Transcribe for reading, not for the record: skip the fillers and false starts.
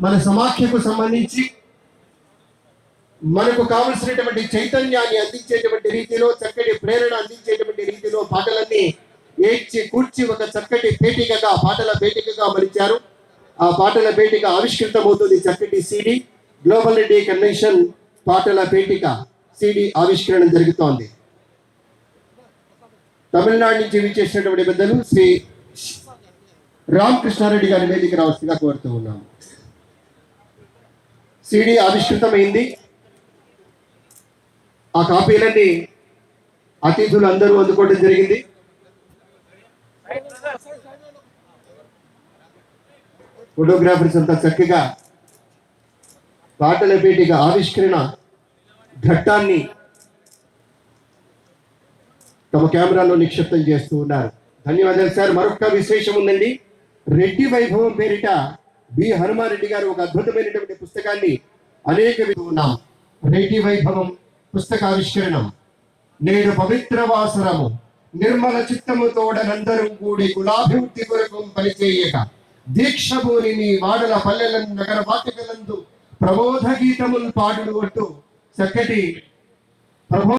మన సమాఖ్యకు సంబంధించి మనకు కావలసినటువంటి చైతన్యాన్ని అందించేటువంటి రీతిలో, చక్కటి ప్రేరణ అందించేటువంటి రీతిలో పాటలన్నీ ఏడ్చి కూర్చి ఒక చక్కటి పేటికగా, పాటల పేటికగా మలిచారు. ఆ పాటల పేటిక ఆవిష్కృతమవుతుంది. చక్కటి సిడి గ్లోబల్ రెడ్డి కన్వెన్షన్ పాటల పేటిక సిడి ఆవిష్కరణ జరుగుతోంది. తమిళనాడు నుంచి విచ్చేసినటువంటి పెద్దలు శ్రీ రామకృష్ణారెడ్డి గారి వేదిక రావాల్సిందిగా కోరుతూ ఉన్నాము. సిడి ఆవిష్కృతమైంది. ఆ కాపీలన్నీ అతిథులు అందరూ అందుకోవడం జరిగింది. ఫోటోగ్రాఫర్స్ అంతా చక్కగా పాటల పేటిక ఆవిష్కరణ ఘట్టాన్ని తమ కెమెరాలో నిక్షిప్తం చేస్తూ ఉన్నారు. ధన్యవాదాలు సార్. మరొక విశేషం ఉందండి. రెడ్డి వైభవం పేరిట బి హనుమారెడ్డి గారు ఒక అద్భుతమైనటువంటి పుస్తకాన్ని అనేక ఉన్నాం. రెడ్డి వైభవం పుస్తకావిష్కరణం. నేడు పవిత్ర వాసరము నిర్మల చిత్తము తోడనందరూ కూడి కులాభివృద్ధి కొరకు పనిచేయక దీక్షభూని మీ వాడల పల్లెలను నగర వాటికలందు ప్రబోధ గీతములు పాడుడు అంటూ చక్కటి